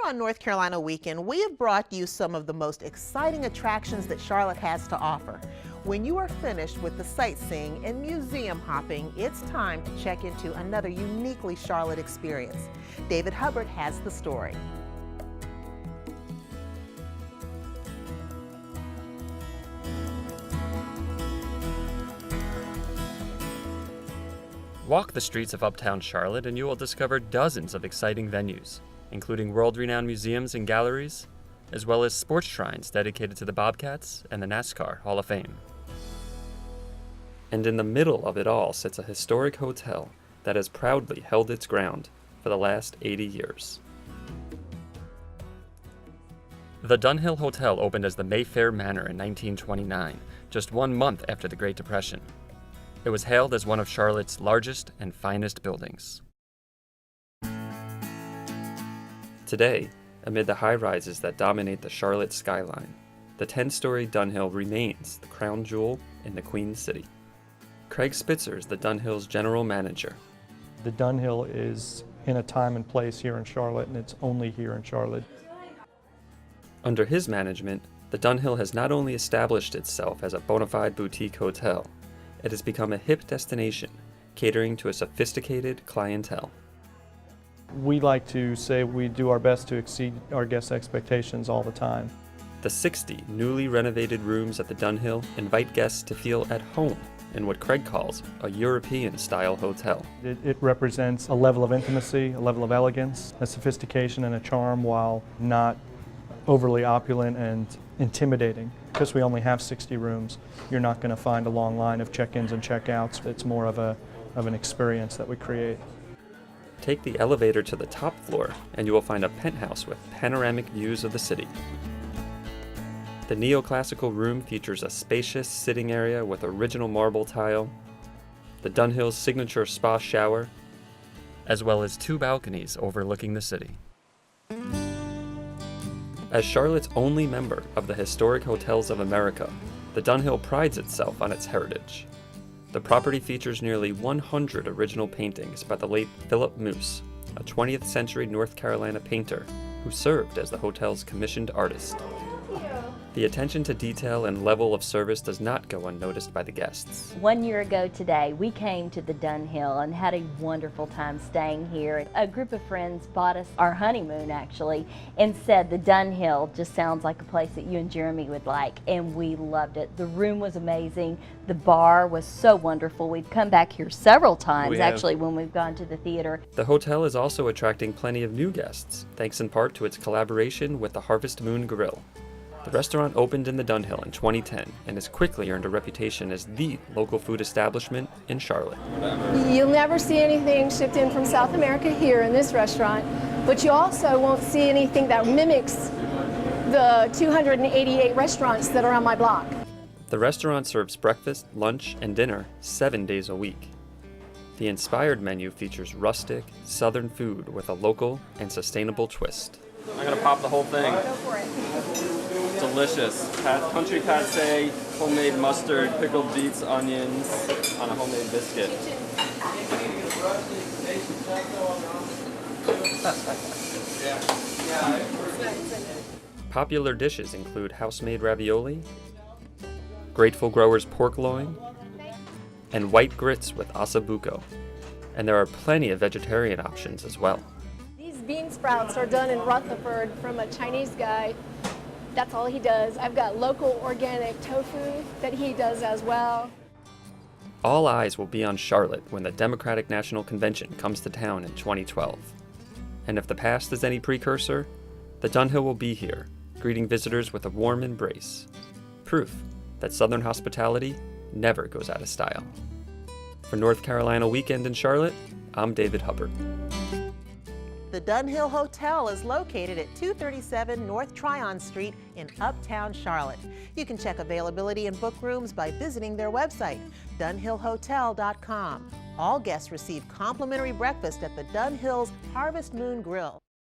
on North Carolina Weekend, we have brought you some of the most exciting attractions that Charlotte has to offer. When you are finished with the sightseeing and museum hopping, it's time to check into another uniquely Charlotte experience. David Huppert has the story. Walk the streets of Uptown Charlotte and you will discover dozens of exciting venues, including world-renowned museums and galleries, as well as sports shrines dedicated to the Bobcats and the NASCAR Hall of Fame. And in the middle of it all sits a historic hotel that has proudly held its ground for the last 80 years. The Dunhill Hotel opened as the Mayfair Manor in 1929, just 1 month after the Great Depression. It was hailed as one of Charlotte's largest and finest buildings. Today, amid the high-rises that dominate the Charlotte skyline, the 10-story Dunhill remains the crown jewel in the Queen City. Craig Spitzer is the Dunhill's general manager. The Dunhill is in a time and place here in Charlotte, and it's only here in Charlotte. Under his management, the Dunhill has not only established itself as a bona fide boutique hotel, it has become a hip destination, catering to a sophisticated clientele. We like to say we do our best to exceed our guests' expectations all the time. The 60 newly renovated rooms at the Dunhill invite guests to feel at home in what Craig calls a European-style hotel. It represents a level of intimacy, a level of elegance, a sophistication and a charm, while not overly opulent and intimidating. Because we only have 60 rooms, you're not going to find a long line of check-ins and check-outs. It's more of an experience that we create. Take the elevator to the top floor and you will find a penthouse with panoramic views of the city. The neoclassical room features a spacious sitting area with original marble tile, the Dunhill's signature spa shower, as well as 2 balconies overlooking the city. As Charlotte's only member of the Historic Hotels of America, the Dunhill prides itself on its heritage. The property features nearly 100 original paintings by the late Philip Moose, a 20th century North Carolina painter who served as the hotel's commissioned artist. The attention to detail and level of service does not go unnoticed by the guests. 1 year ago today, we came to the Dunhill and had a wonderful time staying here. A group of friends bought us our honeymoon, actually, and said the Dunhill just sounds like a place that you and Jeremy would like, and we loved it. The room was amazing. The bar was so wonderful. We've come back here several times, actually, when we've gone to the theater. The hotel is also attracting plenty of new guests, thanks in part to its collaboration with the Harvest Moon Grill. The restaurant opened in the Dunhill in 2010 and has quickly earned a reputation as the local food establishment in Charlotte. You'll never see anything shipped in from South America here in this restaurant, but you also won't see anything that mimics the 288 restaurants that are on my block. The restaurant serves breakfast, lunch, and dinner 7 days a week. The inspired menu features rustic, southern food with a local and sustainable twist. I'm gonna pop the whole thing. Go for it. Delicious. Country pate, homemade mustard, pickled beets, onions on a homemade biscuit. Popular dishes include house-made ravioli, Grateful Growers pork loin, and white grits with ossobuco. And there are plenty of vegetarian options as well. These bean sprouts are done in Rutherford from a Chinese guy. That's all he does. I've got local organic tofu that he does as well. All eyes will be on Charlotte when the Democratic National Convention comes to town in 2012. And if the past is any precursor, the Dunhill will be here, greeting visitors with a warm embrace. Proof that Southern hospitality never goes out of style. For North Carolina Weekend in Charlotte, I'm David Huppert. The Dunhill Hotel is located at 237 North Tryon Street in Uptown Charlotte. You can check availability and book rooms by visiting their website, dunhillhotel.com. All guests receive complimentary breakfast at the Dunhill's Harvest Moon Grill.